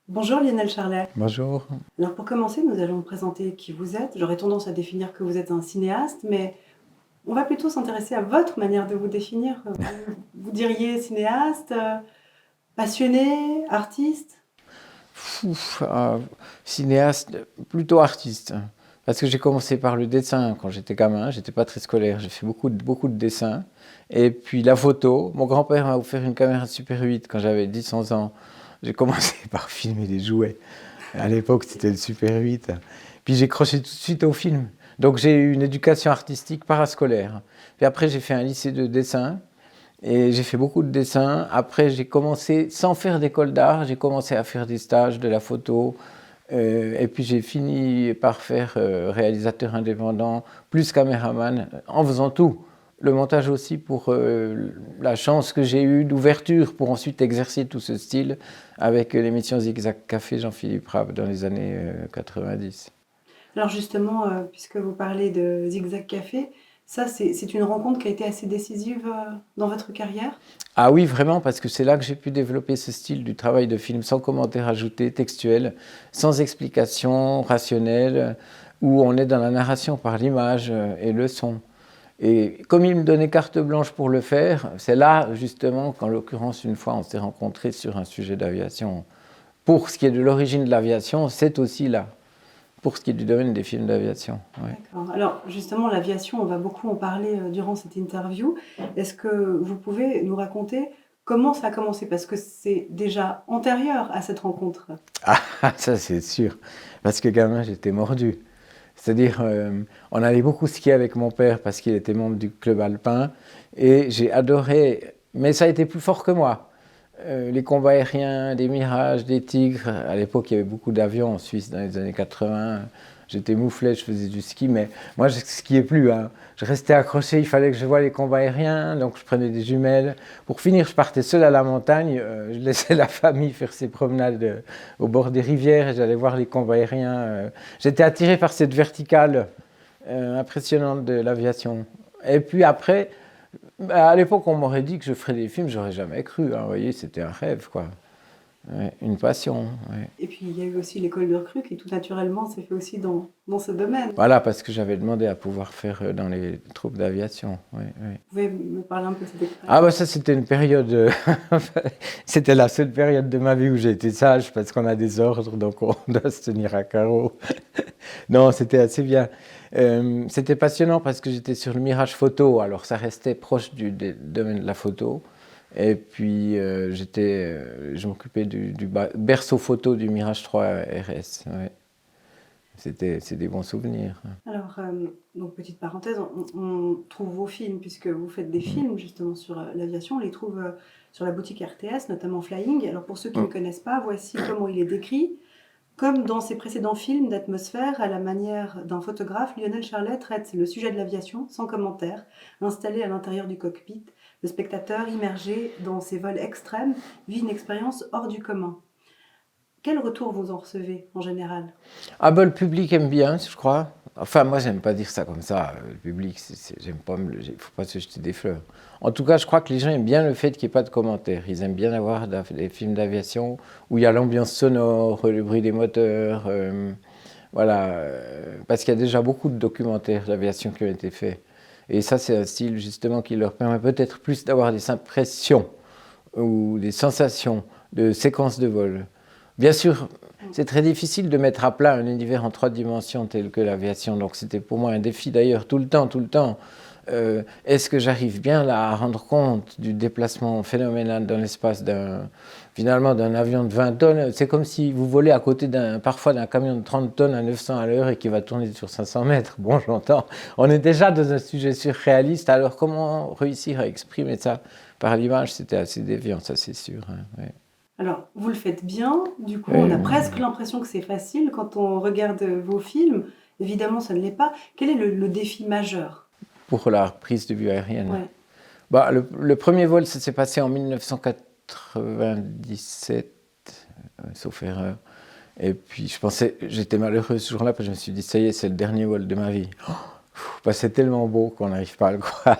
Bonjour Lionel Charlet. Bonjour. Alors pour commencer, nous allons présenter qui vous êtes. J'aurais tendance à définir que vous êtes un cinéaste, mais on va plutôt s'intéresser à votre manière de vous définir. Vous diriez cinéaste, passionné, artiste? Ouf, cinéaste, plutôt artiste. Parce que j'ai commencé par le dessin quand j'étais gamin, j'étais pas très scolaire, j'ai fait beaucoup de dessins. Et puis la photo, mon grand-père m'a offert une caméra Super 8 quand j'avais 10-11 ans. J'ai commencé par filmer des jouets. À l'époque, c'était le Super 8. Puis j'ai croché tout de suite au film. Donc j'ai eu une éducation artistique parascolaire. Puis après, j'ai fait un lycée de dessin. Et j'ai fait beaucoup de dessins. Après, j'ai commencé, sans faire d'école d'art, j'ai commencé à faire des stages, de la photo. Et puis j'ai fini par faire réalisateur indépendant, plus caméraman, en faisant tout. Le montage aussi pour la chance que j'ai eue d'ouverture pour ensuite exercer tout ce style avec l'émission Zigzag Café Jean-Philippe Rabe dans les années 90. Alors justement, puisque vous parlez de Zigzag Café, ça c'est une rencontre qui a été assez décisive dans votre carrière? Ah oui, vraiment, parce que c'est là que j'ai pu développer ce style du travail de film sans commentaire ajouté, textuel, sans explication rationnelle, où on est dans la narration par l'image et le son. Et comme il me donnait carte blanche pour le faire, c'est là justement qu'en l'occurrence une fois on s'est rencontrés sur un sujet d'aviation. Pour ce qui est de l'origine de l'aviation, c'est aussi là, pour ce qui est du domaine des films d'aviation. Ouais. D'accord. Alors justement, l'aviation, on va beaucoup en parler durant cette interview. Est-ce que vous pouvez nous raconter comment ça a commencé? Parce que c'est déjà antérieur à cette rencontre. Ah, ça c'est sûr, parce que gamin j'étais mordu. C'est-à-dire, on allait beaucoup skier avec mon père parce qu'il était membre du club alpin et j'ai adoré, mais ça a été plus fort que moi. Les combats aériens, des Mirages, des Tigres. À l'époque, il y avait beaucoup d'avions en Suisse dans les années 80. J'étais mouflet, je faisais du ski, mais moi, je ne skiais plus. Hein. Je restais accroché, il fallait que je voie les combats aériens, donc je prenais des jumelles. Pour finir, je partais seul à la montagne. Je laissais la famille faire ses promenades au bord des rivières et j'allais voir les combats aériens. J'étais attiré par cette verticale impressionnante de l'aviation. Et puis après, à l'époque, on m'aurait dit que je ferais des films, j'aurais jamais cru. Hein, vous voyez, c'était un rêve, quoi. Ouais, une passion. Ouais. Et puis il y a eu aussi l'école de recrue qui tout naturellement s'est fait aussi dans ce domaine. Voilà, parce que j'avais demandé à pouvoir faire dans les troupes d'aviation. Ouais, ouais. Vous pouvez me parler un peu de cette Ah expérience? bah ça, c'était une période... c'était la seule période de ma vie où j'ai été sage, parce qu'on a des ordres, donc on doit se tenir à carreau. Non, c'était assez bien. C'était passionnant parce que j'étais sur le Mirage photo, alors ça restait proche du domaine de la photo. Et puis je m'occupais du berceau photo du Mirage 3 RS. Ouais. C'est des bons souvenirs. Alors, donc petite parenthèse, on trouve vos films, puisque vous faites des films justement sur l'aviation, on les trouve sur la boutique RTS, notamment Flying. Alors pour ceux qui ne Mm. connaissent pas, voici comment il est décrit. Comme dans ses précédents films d'atmosphère, à la manière d'un photographe, Lionel Charlet traite le sujet de l'aviation sans commentaire, installé à l'intérieur du cockpit. Le spectateur, immergé dans ces vols extrêmes, vit une expérience hors du commun. Quel retour vous en recevez en général? Ah ben, le public aime bien, je crois. Enfin, moi, j'aime pas dire ça comme ça. Le public, j'aime pas, il faut pas se jeter des fleurs. En tout cas, je crois que les gens aiment bien le fait qu'il n'y ait pas de commentaires. Ils aiment bien avoir des films d'aviation où il y a l'ambiance sonore, le bruit des moteurs. Voilà, parce qu'il y a déjà beaucoup de documentaires d'aviation qui ont été faits. Et ça, c'est un style justement qui leur permet peut-être plus d'avoir des impressions ou des sensations de séquences de vol. Bien sûr, c'est très difficile de mettre à plat un univers en 3 dimensions tel que l'aviation. Donc c'était pour moi un défi d'ailleurs tout le temps, tout le temps. Est-ce que j'arrive bien là à rendre compte du déplacement phénoménal dans l'espace finalement d'un avion de 20 tonnes? C'est comme si vous volez à côté parfois d'un camion de 30 tonnes à 900 à l'heure et qui va tourner sur 500 mètres. Bon, j'entends. On est déjà dans un sujet surréaliste. Alors comment réussir à exprimer ça par l'image? C'était assez déviant, ça c'est sûr. Hein, ouais. Alors, vous le faites bien, du coup, on a presque l'impression que c'est facile quand on regarde vos films. Évidemment, ça ne l'est pas. Quel est le défi majeur? Pour la reprise de vue aérienne. Ouais. Bah, le premier vol, ça s'est passé en 1997, sauf erreur. Et puis j'étais malheureux ce jour-là parce que je me suis dit, ça y est, c'est le dernier vol de ma vie. Oh, Bah, c'est tellement beau qu'on n'arrive pas à le croire.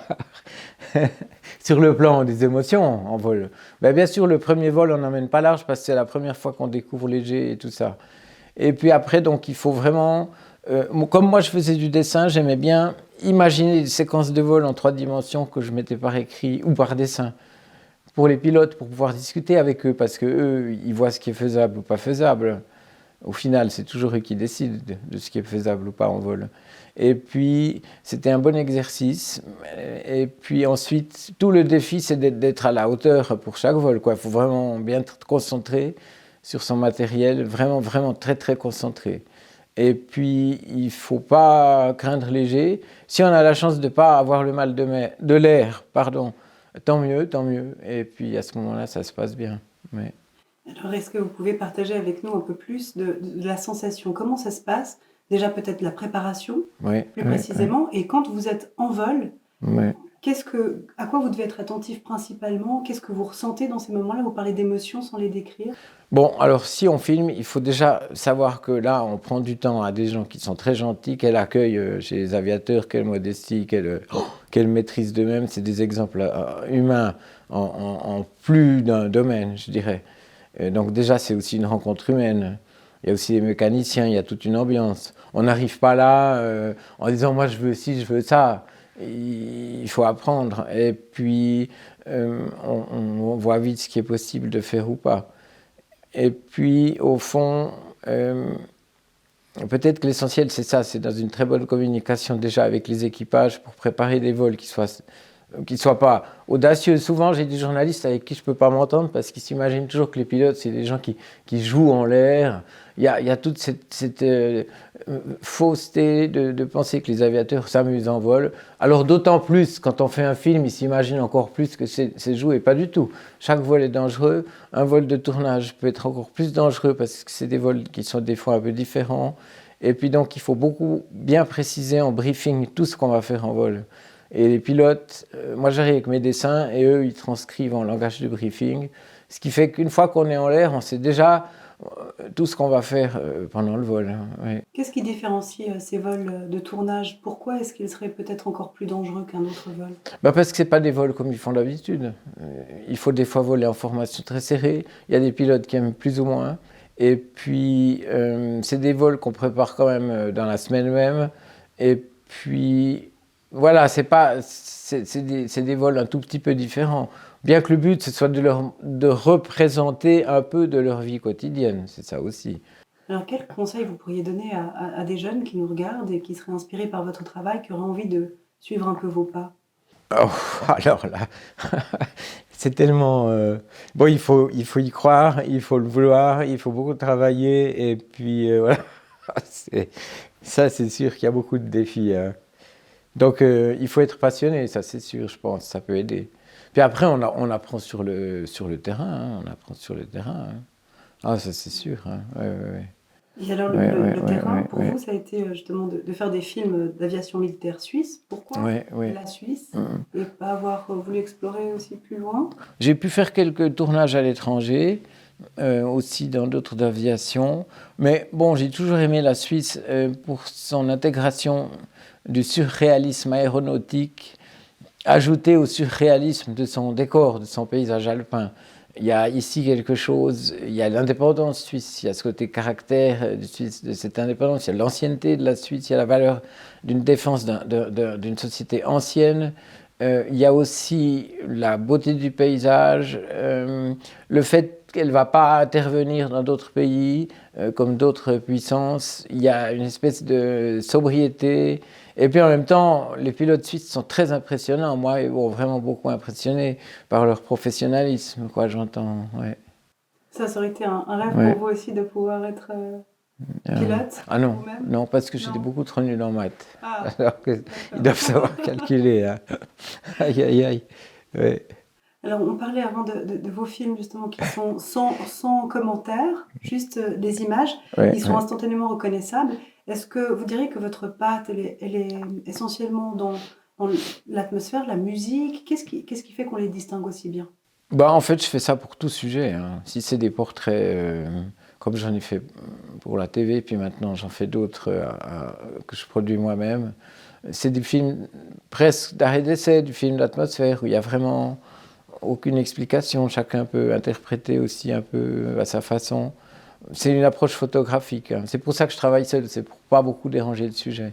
Sur le plan des émotions, en vol. Bah, bien sûr, le premier vol, on n'emmène pas large parce que c'est la première fois qu'on découvre les jets et tout ça. Et puis après, donc, il faut vraiment... comme moi, je faisais du dessin, j'aimais bien imaginer des séquences de vol en 3 dimensions que je mettais par écrit ou par dessin pour les pilotes, pour pouvoir discuter avec eux, parce qu'eux, ils voient ce qui est faisable ou pas faisable. Au final, c'est toujours eux qui décident de ce qui est faisable ou pas en vol. Et puis, c'était un bon exercice. Et puis ensuite, tout le défi, c'est d'être à la hauteur pour chaque vol, quoi. Il faut vraiment bien être concentré sur son matériel, vraiment, vraiment très, très concentré. Et puis, il ne faut pas craindre léger. Si on a la chance de ne pas avoir le mal de l'air, pardon, tant mieux, tant mieux. Et puis, à ce moment-là, ça se passe bien. Mais... Alors, est-ce que vous pouvez partager avec nous un peu plus de la sensation? Comment ça se passe? Déjà, peut-être la préparation, oui, plus précisément. Et quand vous êtes en vol, oui. à quoi vous devez être attentif principalement? Qu'est-ce que vous ressentez dans ces moments-là? Vous parlez d'émotions sans les décrire. Bon, alors si on filme, il faut déjà savoir que là, on prend du temps à des gens qui sont très gentils, quel accueil chez les aviateurs, quelle modestie, quelle maîtrise d'eux-mêmes. C'est des exemples humains en plus d'un domaine, je dirais. Donc déjà, c'est aussi une rencontre humaine. Il y a aussi des mécaniciens, il y a toute une ambiance. On n'arrive pas là en disant « moi je veux ci, je veux ça ». Il faut apprendre. Et puis, on voit vite ce qui est possible de faire ou pas. Et puis, au fond, peut-être que l'essentiel, c'est ça, c'est dans une très bonne communication déjà avec les équipages pour préparer des vols qui soient pas audacieux. Souvent, j'ai des journalistes avec qui je ne peux pas m'entendre parce qu'ils s'imaginent toujours que les pilotes, c'est des gens qui jouent en l'air. Il y a toute cette fausseté de penser que les aviateurs s'amusent en vol. Alors d'autant plus, quand on fait un film, ils s'imaginent encore plus que c'est joué. Pas du tout. Chaque vol est dangereux. Un vol de tournage peut être encore plus dangereux parce que c'est des vols qui sont des fois un peu différents. Et puis donc, il faut beaucoup bien préciser en briefing tout ce qu'on va faire en vol. Et les pilotes, moi j'arrive avec mes dessins et eux, ils transcrivent en langage de briefing. Ce qui fait qu'une fois qu'on est en l'air, on sait déjà tout ce qu'on va faire pendant le vol. Oui. Qu'est-ce qui différencie ces vols de tournage? Pourquoi est-ce qu'ils seraient peut-être encore plus dangereux qu'un autre vol? Parce que ce n'est pas des vols comme ils font d'habitude. Il faut des fois voler en formation très serrée. Il y a des pilotes qui aiment plus ou moins. Et puis, c'est des vols qu'on prépare quand même dans la semaine même. Et puis, voilà, c'est des vols un tout petit peu différents. Bien que le but, ce soit de représenter un peu de leur vie quotidienne, c'est ça aussi. Alors, quels conseils vous pourriez donner à des jeunes qui nous regardent et qui seraient inspirés par votre travail, qui auraient envie de suivre un peu vos pas? Oh, alors là, c'est tellement... Bon, il faut y croire, il faut le vouloir, il faut beaucoup travailler, et puis voilà. Ça, c'est sûr qu'il y a beaucoup de défis. Hein. Donc, il faut être passionné, ça c'est sûr, je pense, ça peut aider. Puis après, on apprend sur le terrain, hein, on apprend sur le terrain. Hein. Ah, ça c'est sûr. Hein. Ouais, ouais, ouais. Et alors, le terrain, pour vous, ça a été justement de faire des films d'aviation militaire suisse. Pourquoi la Suisse et pas avoir voulu explorer aussi plus loin? J'ai pu faire quelques tournages à l'étranger, aussi dans d'autres d'aviation. Mais bon, j'ai toujours aimé la Suisse pour son intégration du surréalisme aéronautique, ajouté au surréalisme de son décor, de son paysage alpin. Il y a ici quelque chose, il y a l'indépendance suisse, il y a ce côté caractère de cette indépendance, il y a l'ancienneté de la Suisse, il y a la valeur d'une défense d'une société ancienne. Il y a aussi la beauté du paysage, le fait qu'elle ne va pas intervenir dans d'autres pays comme d'autres puissances. Il y a une espèce de sobriété. Et puis en même temps, les pilotes suisses sont très impressionnants. Moi, ils m'ont vraiment beaucoup impressionné par leur professionnalisme, quoi, j'entends. Ouais. Ça aurait été un rêve pour vous aussi de pouvoir être pilote? Ah non, non, parce que j'étais beaucoup trop nul en maths. Alors qu'ils doivent savoir calculer. Hein. Aïe, aïe, aïe. Ouais. Alors, on parlait avant de vos films, justement, qui sont sans commentaire, juste des images. Ils sont instantanément reconnaissables. Est-ce que vous diriez que votre patte, elle est essentiellement dans l'atmosphère, la musique? Qu'est-ce qui fait qu'on les distingue aussi bien? En fait, je fais ça pour tout sujet. Hein. Si c'est des portraits, comme j'en ai fait pour la TV, puis maintenant j'en fais d'autres que je produis moi-même. c'est des films presque d'arrêt d'essai, du film d'atmosphère, où il n'y a vraiment aucune explication, chacun peut interpréter aussi un peu à sa façon. C'est une approche photographique, hein. C'est pour ça que je travaille seul, c'est pour pas beaucoup déranger le sujet.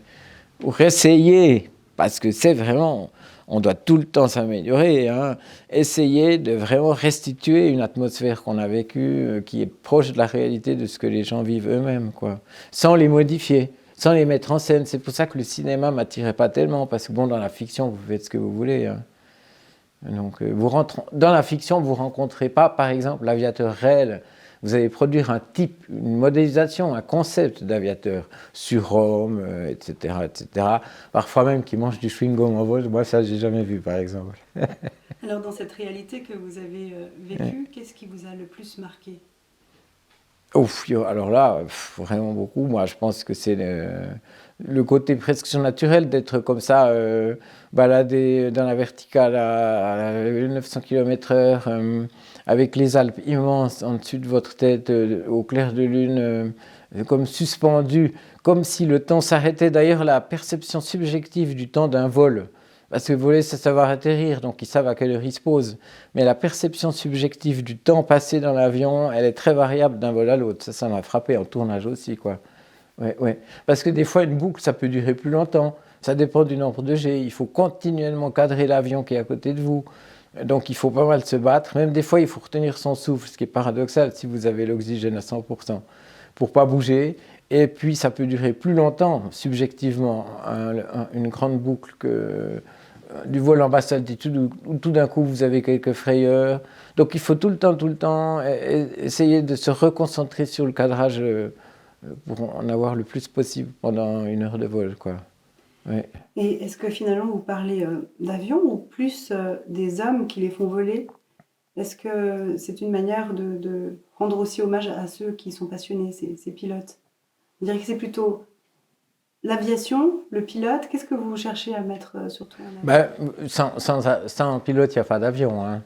Pour essayer, parce que c'est vraiment, on doit tout le temps s'améliorer, hein, essayer de vraiment restituer une atmosphère qu'on a vécue, qui est proche de la réalité de ce que les gens vivent eux-mêmes, quoi, sans les modifier, sans les mettre en scène. C'est pour ça que le cinéma m'attirait pas tellement, parce que bon, dans la fiction, vous faites ce que vous voulez, hein. Donc, dans la fiction, vous ne rencontrez pas, par exemple, l'aviateur réel. Vous allez produire un type, une modélisation, un concept d'aviateur, surhomme, etc., etc. Parfois même qui mange du chewing-gum en vol. Moi, ça, j'ai jamais vu, par exemple. Alors, dans cette réalité que vous avez vécue, qu'est-ce qui vous a le plus marqué? Ouf, alors là, vraiment beaucoup. Moi, je pense que c'est le côté presque surnaturel d'être comme ça, baladé dans la verticale à 900 km/h, avec les Alpes immenses en dessus de votre tête, au clair de lune, comme suspendu, comme si le temps s'arrêtait. D'ailleurs, la perception subjective du temps d'un vol, parce que voler, c'est savoir atterrir, donc ils savent à quelle heure ils se posent. Mais la perception subjective du temps passé dans l'avion, elle est très variable d'un vol à l'autre. Ça m'a frappé en tournage aussi, quoi. Ouais, ouais. Parce que des fois, une boucle, ça peut durer plus longtemps. Ça dépend du nombre de jets. Il faut continuellement cadrer l'avion qui est à côté de vous. Donc, il faut pas mal se battre. Même des fois, il faut retenir son souffle, ce qui est paradoxal si vous avez l'oxygène à 100%, pour pas bouger. Et puis, ça peut durer plus longtemps, subjectivement, une grande boucle que du vol en basse altitude où tout d'un coup vous avez quelques frayeurs. Donc il faut tout le temps essayer de se reconcentrer sur le cadrage pour en avoir le plus possible pendant 1 heure de vol, quoi. Ouais. Et est-ce que finalement vous parlez d'avions ou plus des hommes qui les font voler? Est-ce que c'est une manière de rendre aussi hommage à ceux qui sont passionnés, ces pilotes? On dirait que c'est plutôt l'aviation, le pilote. Qu'est-ce que vous cherchez à mettre surtout en avant? Sans pilote, il n'y a pas d'avion, hein.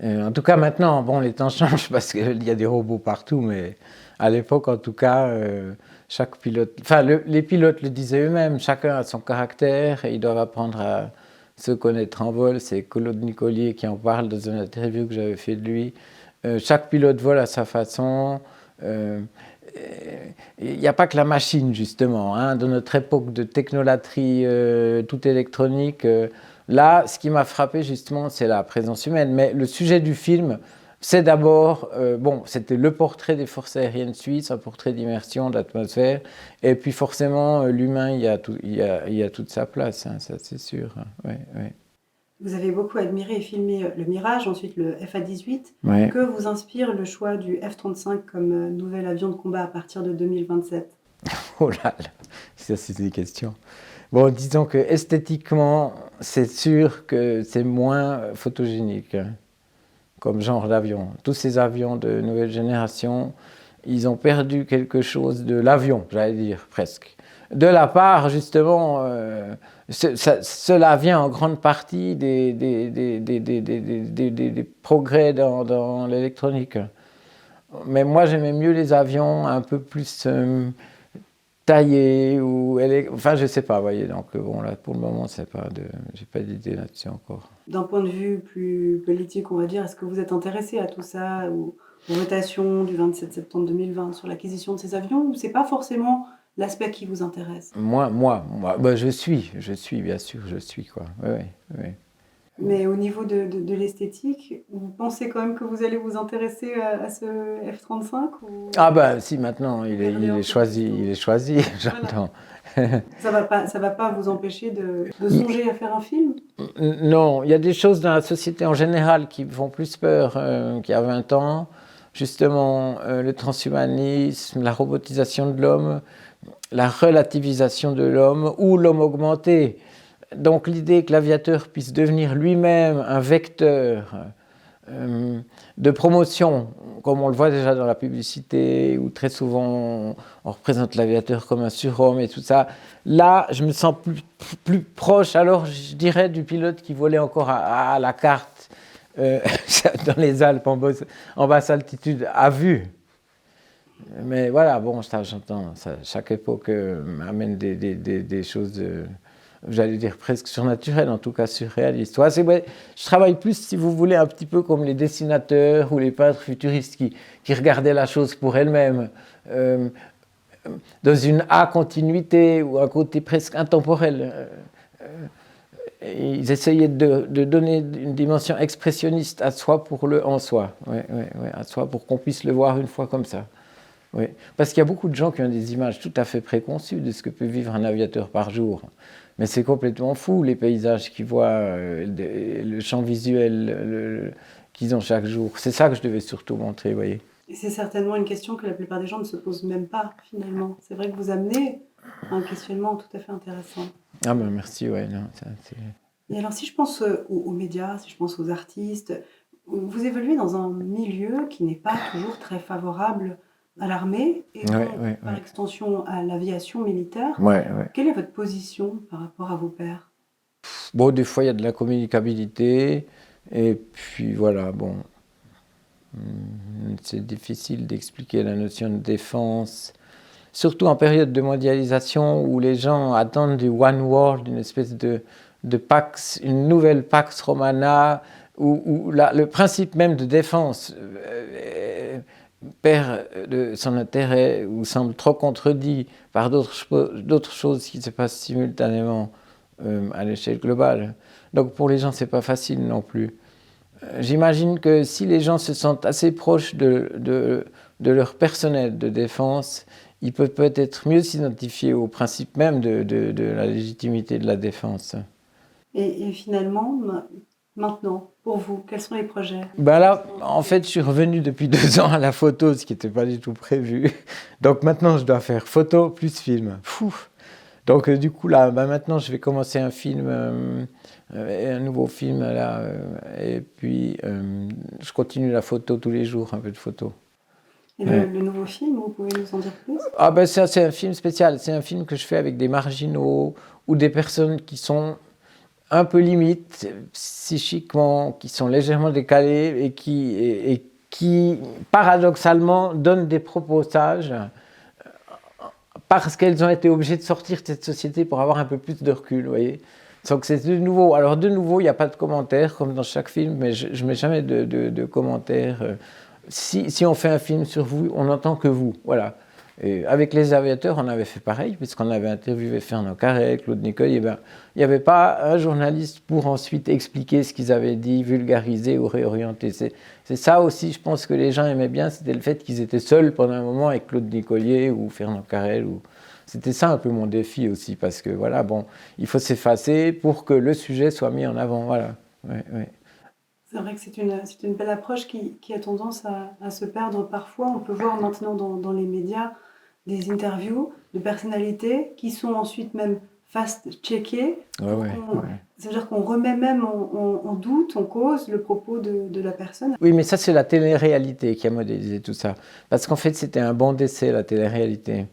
En tout cas, maintenant, bon, les temps changent parce qu'il y a des robots partout, mais à l'époque, en tout cas, chaque pilote, enfin, les pilotes le disaient eux-mêmes, chacun a son caractère et ils doivent apprendre à se connaître en vol. C'est Claude Nicolier qui en parle dans une interview que j'avais fait de lui. Chaque pilote vole à sa façon. Il n'y a pas que la machine, justement, hein. Dans notre époque de technolatrie, tout électronique, là, ce qui m'a frappé, justement, c'est la présence humaine. Mais le sujet du film, c'est d'abord, bon, c'était le portrait des forces aériennes suisses, un portrait d'immersion, d'atmosphère. Et puis, forcément, l'humain, il y a toute sa place, hein, ça, c'est sûr. Ouais, ouais. Vous avez beaucoup admiré et filmé le Mirage, ensuite le FA-18. Ouais. Que vous inspire le choix du F-35 comme nouvel avion de combat à partir de 2027? Oh là là, ça c'est des questions. Bon, disons que esthétiquement, c'est sûr que c'est moins photogénique, hein, comme genre d'avion. Tous ces avions de nouvelle génération, ils ont perdu quelque chose de l'avion, j'allais dire, presque. De la part, justement, cela vient en grande partie des progrès dans l'électronique. Mais moi, j'aimais mieux les avions un peu plus taillés, enfin, je sais pas, vous voyez. Donc, bon, là, pour le moment, j'ai pas d'idée là-dessus encore. D'un point de vue plus politique, on va dire, est-ce que vous êtes intéressé à tout ça, aux votations du 27 septembre 2020 sur l'acquisition de ces avions, ou c'est pas forcément l'aspect qui vous intéresse? Moi, bah, je suis, bien sûr, je suis, quoi. Oui, oui. Mais au niveau de l'esthétique, vous pensez quand même que vous allez vous intéresser à ce F-35 ou... Ah bah si, maintenant, il est choisi, j'entends. Ça va pas vous empêcher de songer à faire un film? Non, il y a des choses dans la société en général qui me font plus peur qu'il y a 20 ans. Justement, le transhumanisme, la robotisation de l'homme, la relativisation de l'homme ou l'homme augmenté. Donc l'idée que l'aviateur puisse devenir lui-même un vecteur de promotion, comme on le voit déjà dans la publicité, où très souvent on représente l'aviateur comme un surhomme et tout ça. Là, je me sens plus proche, alors je dirais, du pilote qui volait encore à la carte dans les Alpes en basse altitude, à vue. Mais voilà, bon, ça, j'entends, chaque époque amène des choses j'allais dire presque surnaturel, en tout cas surréaliste. Ouais, ouais, je travaille plus, si vous voulez, un petit peu comme les dessinateurs ou les peintres futuristes qui regardaient la chose pour elle-même, dans une continuité ou un côté presque intemporel. Ils essayaient de donner une dimension expressionniste à soi pour le en soi, à soi pour qu'on puisse le voir une fois comme ça. Oui. Parce qu'il y a beaucoup de gens qui ont des images tout à fait préconçues de ce que peut vivre un aviateur par jour. Mais c'est complètement fou, les paysages qu'ils voient, le champ visuel qu'ils ont chaque jour. C'est ça que je devais surtout montrer, vous voyez. Et c'est certainement une question que la plupart des gens ne se posent même pas, finalement. C'est vrai que vous amenez un questionnement tout à fait intéressant. Ah ben merci, ouais. Non, et alors, si je pense aux médias, si je pense aux artistes, vous évoluez dans un milieu qui n'est pas toujours très favorable à l'armée et donc, par extension à l'aviation militaire. Quelle est votre position par rapport à vos pairs? Bon, des fois, il y a de la communicabilité, et puis voilà, bon. C'est difficile d'expliquer la notion de défense, surtout en période de mondialisation où les gens attendent du One World, une espèce de Pax, une nouvelle Pax Romana, où le principe même de défense perd de son intérêt ou semble trop contredit par d'autres choses qui se passent simultanément à l'échelle globale. Donc pour les gens, c'est pas facile non plus. J'imagine que si les gens se sentent assez proches de leur personnel de défense, ils peuvent peut-être mieux s'identifier au principe même de la légitimité de la défense. Et finalement, maintenant, pour vous, quels sont les projets? Ben là, en fait, je suis revenu depuis 2 ans à la photo, ce qui n'était pas du tout prévu. Donc maintenant, je dois faire photo plus film. Donc du coup, là, maintenant, je vais commencer un film, un nouveau film, là, et puis je continue la photo tous les jours, un peu de photo. Et le nouveau film, vous pouvez nous en dire plus? Ah ben ça, c'est un film spécial. C'est un film que je fais avec des marginaux ou des personnes qui sont un peu limites psychiquement, qui sont légèrement décalées et qui paradoxalement donnent des propos sages parce qu'elles ont été obligées de sortir de cette société pour avoir un peu plus de recul, vous voyez. Donc c'est de nouveau. Alors de nouveau, il n'y a pas de commentaires comme dans chaque film, mais je ne mets jamais de commentaires. Si on fait un film sur vous, on n'entend que vous, voilà. Et avec les aviateurs, on avait fait pareil, puisqu'on avait interviewé Fernand Carré, Claude Nicole, il n'y avait pas un journaliste pour ensuite expliquer ce qu'ils avaient dit, vulgariser ou réorienter. C'est ça aussi, je pense que les gens aimaient bien, c'était le fait qu'ils étaient seuls pendant un moment avec Claude Nicolier ou Fernand Carrel. C'était ça un peu mon défi aussi, parce que voilà, bon, il faut s'effacer pour que le sujet soit mis en avant, voilà. C'est vrai que c'est une belle approche qui a tendance à se perdre parfois. On peut voir maintenant dans les médias des interviews de personnalités qui sont ensuite même fast-checkées. C'est-à-dire qu'on remet même en doute, en cause le propos de la personne. Oui, mais ça, c'est la télé-réalité qui a modélisé tout ça. Parce qu'en fait, c'était un bon décès, la télé-réalité.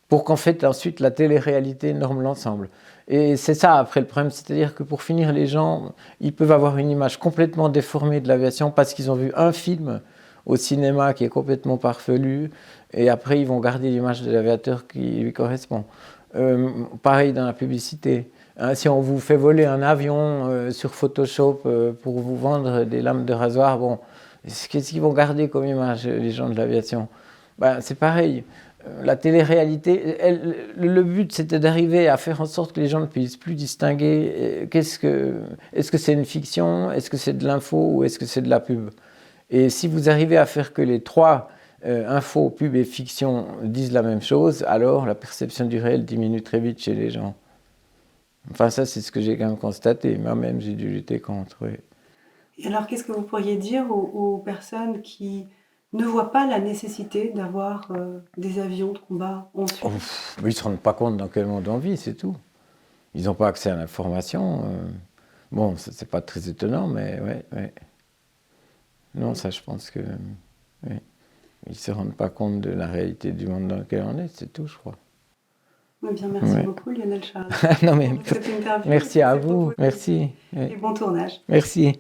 Pour qu'en fait, ensuite, la télé-réalité norme l'ensemble. Et c'est ça, après, le problème. C'est-à-dire que pour finir, les gens, ils peuvent avoir une image complètement déformée de l'aviation parce qu'ils ont vu un film au cinéma qui est complètement farfelu, et après, ils vont garder l'image de l'aviateur qui lui correspond. Pareil dans la publicité. Hein, si on vous fait voler un avion sur Photoshop pour vous vendre des lames de rasoir, bon, qu'est-ce qu'ils vont garder comme image, les gens de l'aviation? Ben, c'est pareil. La télé-réalité, le but, c'était d'arriver à faire en sorte que les gens ne puissent plus distinguer est-ce que c'est une fiction, est-ce que c'est de l'info ou est-ce que c'est de la pub. Et si vous arrivez à faire que les trois, info, pub et fiction, disent la même chose, alors la perception du réel diminue très vite chez les gens. Enfin, ça, c'est ce que j'ai quand même constaté. Moi-même, j'ai dû lutter contre. Oui. Et alors, qu'est-ce que vous pourriez dire aux personnes qui ne voient pas la nécessité d'avoir des avions de combat en Suisse? Ils ne se rendent pas compte dans quel monde on vit, c'est tout. Ils n'ont pas accès à l'information. Bon, c'est pas très étonnant, mais ouais. Non, ça, je pense que... Ouais. Ils ne se rendent pas compte de la réalité du monde dans lequel on est, c'est tout, je crois. Eh bien, merci beaucoup, Lionel Charles. Non, mais merci à vous. Merci. Et bon tournage. Merci.